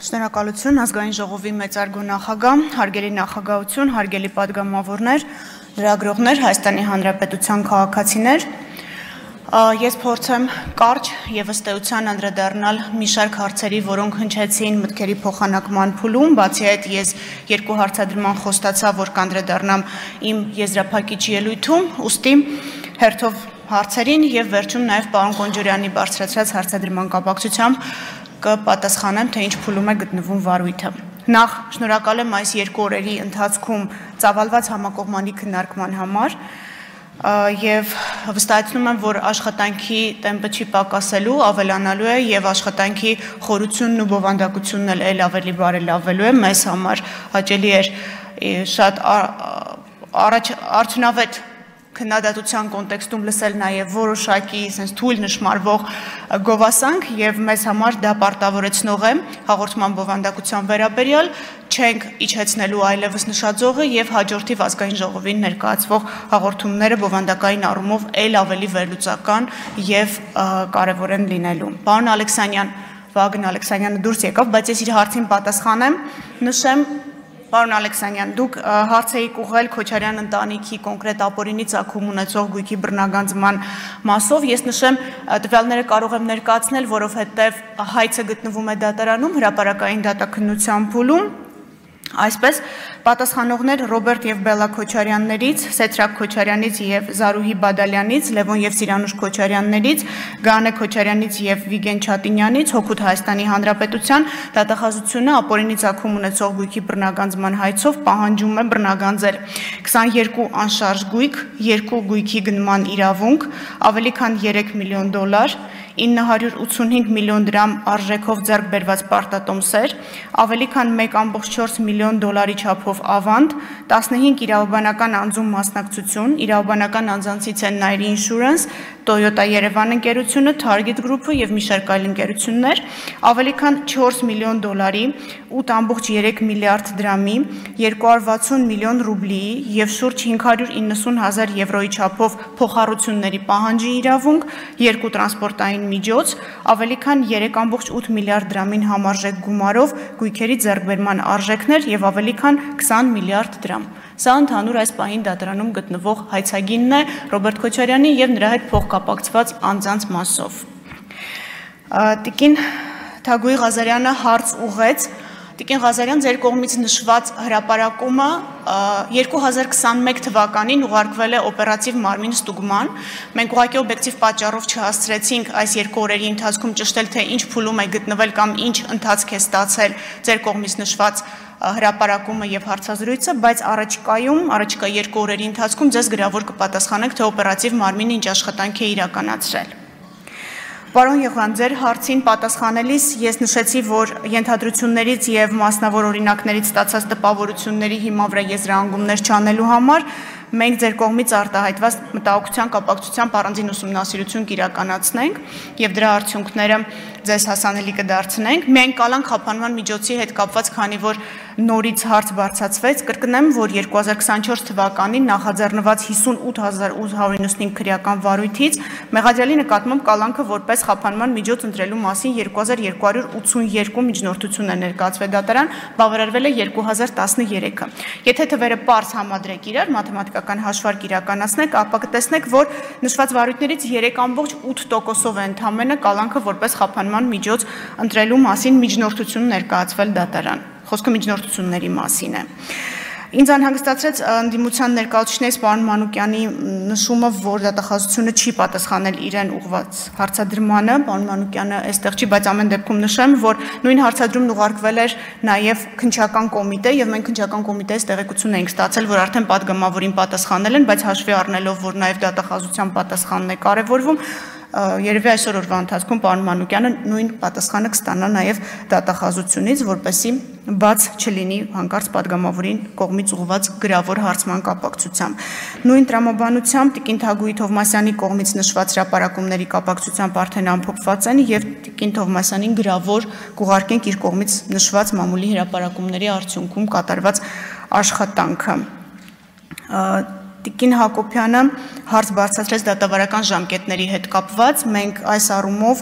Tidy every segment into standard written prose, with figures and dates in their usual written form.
Շնորհակալություն ազգային ժողովի մեծարգո նախագահ, հարգելի նախագահություն, հարգելի պատգամավորներ, լրագրողներ, Հայաստանի Հանրապետության քաղաքացիներ, ես փորձեմ կարճ եւ ըստ էության անդրադառնալ մի շարք հարցերի, որոնք հնչեցին մտքերի փոխանակման փուլում, բացի այդ ես երկու հարցադրման խոստացա, որ կանդրադառնամ իմ եզրափակիչ ելույթում, ուստի հերթով հարցերին եւ վերջում նաեւ պարոն Կոնջորյանի բարձրացրած հարցադրման կապակցությամբ կպատասխանեմ, թե ինչ փուլում է գտնվում վարույթը։ Նախ շնորհակալ եմ այս երկու օրերի ընթացքում ծավալված համակողմանի քննարկման համար եւ վստահեցնում եմ, որ աշխատանքի տեմպը չի պակասելու, ավելանալու է եւ աշխատանքի խորությունն ու բովանդակությունն էլ ավելի բարելավելու է, մեզ համար հաճելի էր շատ արդյունավետ քննադատության կոնտեքստում լսել նաև որոշակի թույլ նշմարվող գովասանք եւ մեզ համար դա պարտավորեցնող է հաղորդման բովանդակության վերաբերյալ չենք իջեցնելու այլևս նշաձողը եւ հաջորդիվ ազգային ժողովին ներկայացվող հաղորդումները բովանդակային առումով ել ավելի վերլուծական եւ կարեւոր են լինելու։ Պարոն Ալեքսանյան, Վագն Ալեքսանյանը դուրս եկավ, բայց ես իր հարցին պատասխանեմ, նշեմ Պարոն Ալեքսանյան, դուք հարց եք ուղղել Քոչարյան ընտանիքի կոնկրետ ապօրինի ծագում ունեցող գույքի բռնագանձման մասով, ես նշեմ տվյալները կարող եմ ներկայացնել, որովհետև հայցը գտնվում է դատարանում, հրապարակային դատաքննության փուլում, այսպես պատասխանողներ Ռոբերտ եւ Բելլա Քոչարյաններից, Սեթրակ Քոչարյանից եւ Զարուհի Բադալյանից, Լևոն եւ Սիրանուշ Քոչարյաններից, Գանե Քոչարյանից եւ Վիգեն Չատինյանից, Հօգուտ Հայաստանի Հանրապետության դատախազությունը ապօրինի ծագում ունեցող գույքի բռնագանձման հայցով պահանջում է բռնագանձել 22 անշարժ գույք, 2 գույքի գնման իրավունք, ավելի քան $3 միլիոն, 985 միլիոն դրամ արժեքով ձեռք բերված պարտատոմսեր, ավելի քան $1.4 միլիոն չափով ավանդ, 15 իրավաբանական անձում մասնակցություն, իրավաբանական անձանցից են Nairi Insurance, Toyota Երևան ընկերությունը, Target Group-ը եւ մի շարք այլ ընկերություններ, ավելի քան $4 միլիոն, 8.3 միլիարդ դրամի, 260 միլիոն ռուբլիի եւ շուրջ 590,000 եվրոյի չափով փոխառությունների պահանջի իրավունք, 2 տրանսպորտային միջոց, ավելի քան 3.8 միլիարդ դրամին համարժեք գումարով գույքերի ձեռքբերման արժեքներ եւ ավելի քան 20 միլիարդ դրամ։ Սա ընդհանուր այս պահին դատարանում գտնվող հայցագինն է Ռոբերտ Քոչարյանի եւ նրա հետ փոխկապակցված անձանց մասով։ Տիկին Թագուհի Ղազարյանը հարց ուղղեց Տիկին Ղազարյան, ձեր կողմից նշված հրապարակումը 2021 թվականին ուղարկվել է օպերատիվ մարմին ստուգման։ Մենք ուղղակի օբյեկտիվ պատճառով չհասցրեցինք այս երկու օրերի ընթացքում ճշտել, թե ինչ փուլում է գտնվել կամ ինչ ընթացք է ստացել ձեր կողմից նշված հրապարակումը եւ հարցազրույցը, բայց առաջիկա երկու օրերի ընթացքում ձեզ գրավոր կպատասխանենք, թե օպերատիվ մարմինը ինչ աշխատանք է իրականացրել։ Պարոն Եղան, ձեր հարցին պատասխանելիս ես նշեցի, որ ենթադրություններից եւ մասնավոր օրինակներից ստացած տպավորությունների հիման վրա եզրահանգումներ չանելու համար մենք ձեր կողմից արտահայտված մտահոգության կապակցությամբ առանձին ուսումնասիրություն կիրականացնենք եւ դրա արդյունքները ձեզ հասանելի կդարձնենք։ Միայն կալանք խափանման միջոցի հետ կապված, քանի որ նորից հարց բարձրացվեց, կրկնեմ, որ 2024 թվականին նախաձեռնված 58.895 քրեական վարույթից մեղադրյալի նկատմամբ կալանքը որպես խափանման միջոց ընտրելու մասին 2282 միջնորդություն է ներկայացվել դատարան, բավարարվել է 2013-ը։ Եթե թվերը պարզ համադրեք իրար, մաթեմատիկական հաշվարկ իրականացնեք, ապա կտեսնեք, որ նշված վարույթներից 3.8%-ով է ընդամենը կալանքը որպես խափանման միջոց ընտրելու մասին միջնորդություն ներկայացվել դատարան։ Խոսքը միջնորդությունների մասին է։ Ինձ անհանգստացրեց ընդդիմության ներկայացուցիչներից պարոն Մանուկյանի նշումը, որ դատախազությունը չի պատասխանել իրեն ուղղված հարցադրմանը, պարոն Մանուկյանը այստեղ չի, բայց ամեն դեպքում նշեմ, որ նույն հարցադրումն ուղարկվել էր նաև քննչական կոմիտե եւ մենք քննչական կոմիտեից տեղեկություն էինք ստացել, որ արդեն պատգամավորին պատասխանել են, բայց հաշվի առնելով, որ նաև դատախազության պատասխանն է կարևորվում, երևի այսօր օրվա ընթացքում պարոն Մանուկյանը նույն պատասխանը կստանա նաև դատախազությունից, որպեսզի բաց չլինի հանկարծ պատգամավորին կողմից ուղղված գրավոր հարցման կապակցությամբ։ Նույն տրամաբանությամբ Տիկին Թագուհի Թովմասյանի կողմից նշված հրապարակումների կապակցությամբ արդեն ամփոփված են եւ Տիկին Թովմասյանին գրավոր կուղարկենք իր կողմից նշված մամուլի հրապարակումների արդյունքում կատարված աշխատանքը։ Տիկին Հակոբյանը հարց բարձրացրեց դատավարական ժամկետների հետ կապված, մենք այս առումով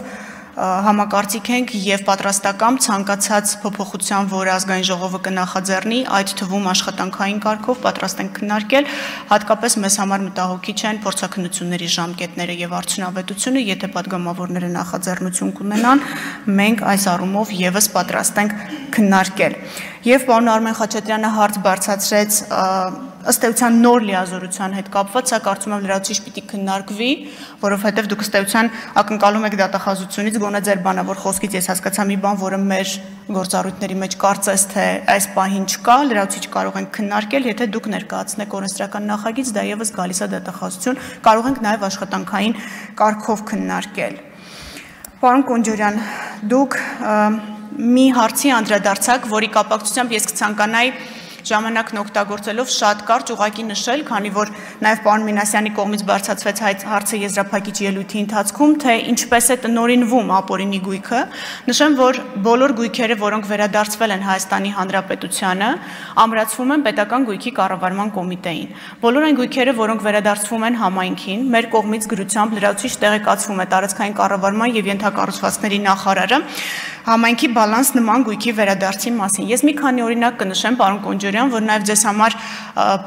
համակարծիք ենք եւ պատրաստակամ ցանկացած փոփոխության, որ ազգային ժողովը կնախաձեռնի, այդ թվում աշխատանքային կարգով պատրաստ ենք քննարկել, հատկապես մեզ համար մտահոգիչ են փորձաքննությունների ժամկետները եւ արդյունավետությունը, եթե падգամավորները նախաձեռնություն կունենան, մենք այս առումով եւս պատրաստ ենք քննարկել։ Եվ պարոն Արմեն Խաչատրյանը հարց բարձրացրեց ըստ էության նոր լիազորության հետ կապված, սա կարծում եմ լրացուցիչ պիտի քննարկվի, որովհետև դուք ըստ էության ակնկալում եք դատախազությունից, գոնե ձեր բանավոր խոսքից ես հասկացա մի բան, որը մեր գործառույթների մեջ կարծես թե այս պահին չկա, լրացուցիչ կարող ենք քննարկել, եթե դուք ներկայացնեք օրենսդրական նախագիծ, դա եւս գալիս է դատախազություն, կարող ենք նաեւ աշխատանքային կարգով քննարկել։ Պարոն Կոնջորյան, դուք մի հարցի անդրադարձակ, որի կապակցությամբ ես կցանկանայի ժամանակն օգտագործելով շատ կարճ ուղղակի նշել, քանի որ նաև պարոն Մինասյանի կողմից բարձրացվեց հարցը եզրափակիչ ելույթի ընթացքում, թե ինչպես է տնօրինվում ապօրինի գույքը, նշեմ, որ բոլոր գույքերը, որոնք վերադարձվել են Հայաստանի Հանրապետությանը, ամրացվում են պետական գույքի կառավարման կոմիտեին։ Բոլոր այն գույքերը, որոնք վերադարձվում են համայնքին, մեր կողմից գրությամբ լրացուցիչ տեղեկացվում է տարածքային կառավարման եւ ենթակառուցվածքների նախարարը համայնքի բալանս նման գույքի վերադարձի մասին։ Ես մի քանի օրինակ կնշեմ, պարոն Կոնջորյան, որ նաև ձեզ համար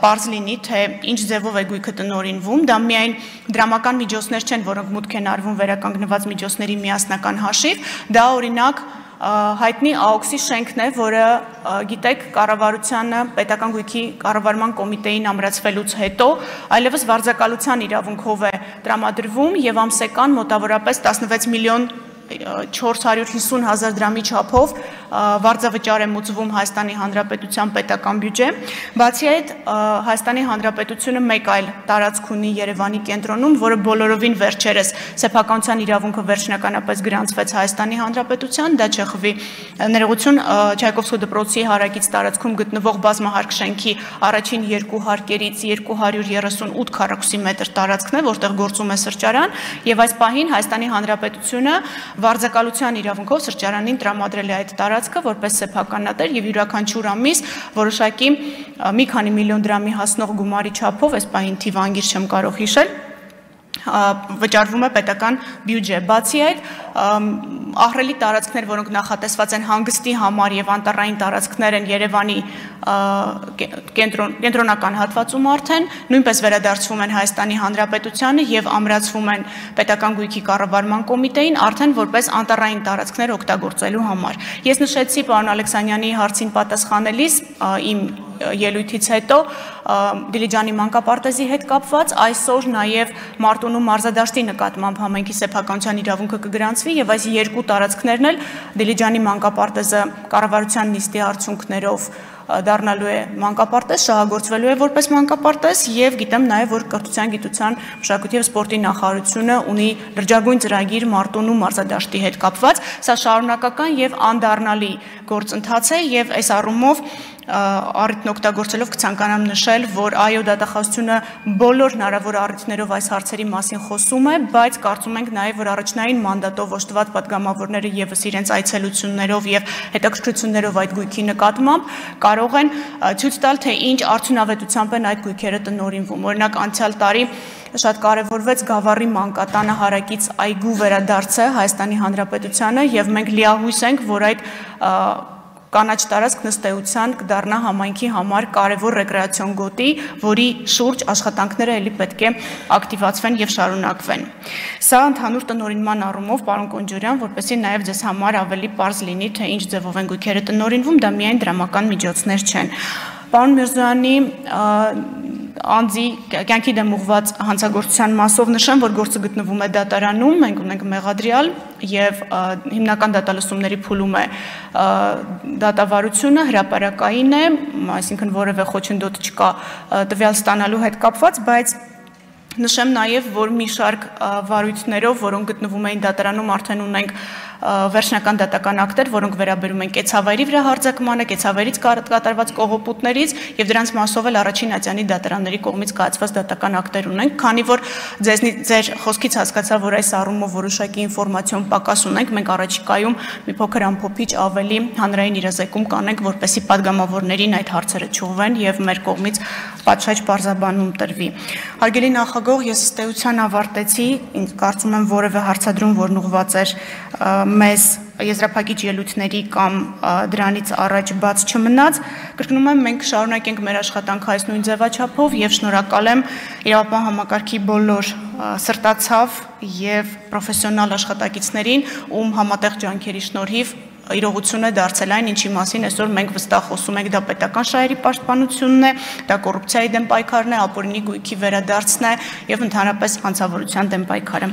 պարզ լինի, թե ինչ ձևով է գույքը տնօրինվում, դա միայն դրամական միջոցներ չեն, որոնք մուտք են արվում վերականգնված միջոցների միասնական հաշիվ, դա օրինակ հայտնի ԱՕՔՍ-ի շենքն է, որը գիտեք կառավարությանը պետական գույքի կառավարման կոմիտեին ամրացվելուց հետո այլևս վարձակալության իրավունքով է տրամադրվում եւ ամսական մոտավորապես 16 միլիոն 450,000 դրամի չափով վարձավճար է մուծվում Հայաստանի Հանրապետության պետական բյուջե։ Բացի այդ, Հայաստանի Հանրապետությունը մեկ այլ տարածք ունի Երևանի կենտրոնում, որը բոլորովին վերջերս սեփականության իրավունքը վերջնականապես գրանցվեց Հայաստանի Հանրապետության, դա Չեխովի ներողություն Չայկովսկու դպրոցի հարակից տարածքում գտնվող բազմահարկ շենքի առաջին երկու հարկերից 238 քառակուսի մետր տարածքն է, որտեղ գործում է սրճարան, եւ այս պահին Հայաստանի Հանրապետությունը վարձակալության իրավունքով սրճարանին տրամադրել է այդ տարածքը որպես սեփականատեր եւ յուրաքանչյուր ամիս որոշակի մի քանի միլիոն դրամի հասնող գումարի չափով, այս պահին թիվը անգիր չեմ կարող հիշել, վճարվում է պետական բյուջե։ Բացի այդ, ահռելի տարածքներ, որոնք նախատեսված են հանգստի համար եւ անտառային տարածքներ են Երևանի կենտրոնական հատվածում արդեն, նույնպես վերադարձվում են Հայաստանի Հանրապետությանը եւ ամրացվում են պետական գույքի կառավարման կոմիտեին արդեն որպես անտառային տարածքներ օգտագործելու համար։ Ես նշեցի պարոն Ալեքսանյանի հարցին պատասխանելիս իմ ելույթից հետո Դիլիջանի մանկապարտեզի հետ կապված, այսօր նաև Մարտունու մարզադաշտի նկատմամբ համայնքի սեփականության իրավունքը կգրանցվի եւ այս երկու տարածքներն էլ Դիլիջանի մանկապարտեզը կառավարության նիստի արդյունքներով դառնալու է մանկապարտեզ, շահագործվելու է որպես մանկապարտեզ եւ գիտեմ նաեւ որ կրթության, գիտության, մշակույթի եւ սպորտի նախարարությունը ունի լրջագույն ծրագիր Մարտունու մարզադաշտի հետ կապված, սա շարունակական եւ անդառնալի գործընթաց է եւ այս առումով առիթն օգտագործելով կցանկանամ նշել, որ այո դատախազությունը բոլոր հնարավոր առիթներով այս հարցերի մասին խոսում է, բայց կարծում ենք նաև որ առաջնային մանդատով օժտված падգամավորները եւս իրենց այցելություններով եւ հետաքրքրություններով այդ գույքի նկատմամբ կարող են ցույց տալ, թե ինչ արդյունավետությամբ են այդ գույքերը տնօրինվում։ Օրինակ անցյալ տարի շատ կարևորվեց Գավառի մանկատանը հարակից այգու վերադարձը Հայաստանի Հանրապետությանը եւ մենք լիահույս ենք, որ այդ կանաչ տարածք նստեության կդառնա համայնքի համար կարևոր ռեկրեացիոն գոտի, որի շուրջ աշխատանքները ելի պետք է ակտիվացվեն եւ շարունակվեն։ Սա ընդհանուր տնօրինման առումով, պարոն Կոնջորյան, որպեսզի նաեւ ձեզ համար ավելի պարզ լինի, թե ինչ ձևով են գույքերը տնօրինվում, դա միայն դրամական միջոցներ չեն։ Պարոն Միրզոյանի անձի կյանքի դեմ ուղղված հանցագործության մասով նշեմ, որ գործը գտնվում է դատարանում, մենք ունենք մեղադրյալ եւ հիմնական դատալսումների փուլում է դատավարությունը, հրապարակային է, այսինքն որևէ խոչընդոտ չկա տվյալ ստանալու հետ կապված, բայց նշեմ նաև, որ մի շարք վարույթներով, որոնք գտնվում էին դատարանում, արդեն ունենք վերջնական դատական ակտեր, որոնք վերաբերում են կեցավայրի վրա հարձակմանը, կեցավայրից կատարված կողոպուտներից եւ դրանց մասով էլ առաջին ատյանի դատարանների կողմից կայացված դատական ակտեր ունենք, քանի որ ձեր խոսքից հասկացա, որ այս առումով որոշակի ինֆորմացիոն պակաս ունենք, մենք առաջիկայում մի փոքր ամփոփիչ ավելի հանրային իրազեկում կանենք, որպեսզի падգամավորներին այդ հարցերը չուղղվեն եւ մեր կողմից պատշաճ բարձաբանում տրվի։ Հարգելի նախագահ, ես ըստ էության ավարտեցի, ինձ կարծում եմ որևէ հարցադրում, որն ուղղված էր մեզ եզրափակիչ ելույթների կամ դրանից առաջ բաց չմնաց, կրկնում եմ, մենք շարունակենք մեր աշխատանքը այս նույն ձևաչափով եւ շնորհակալ եմ իրավապահ համակարգի բոլոր սրտացավ եւ պրոֆեսիոնալ աշխատակիցներին, ում համատեղ ջանքերի շնորհիվ իրողություն է դարձել այն, ինչի մասին այսօր մենք վստահ խոսում ենք, դա պետական շահերի պաշտպանությունն է, դա կոռուպցիայի դեմ պայքարն է, ապօրինի գույքի վերադարձն է եւ ընդհանրապես հանցավորության դեմ պայքարը։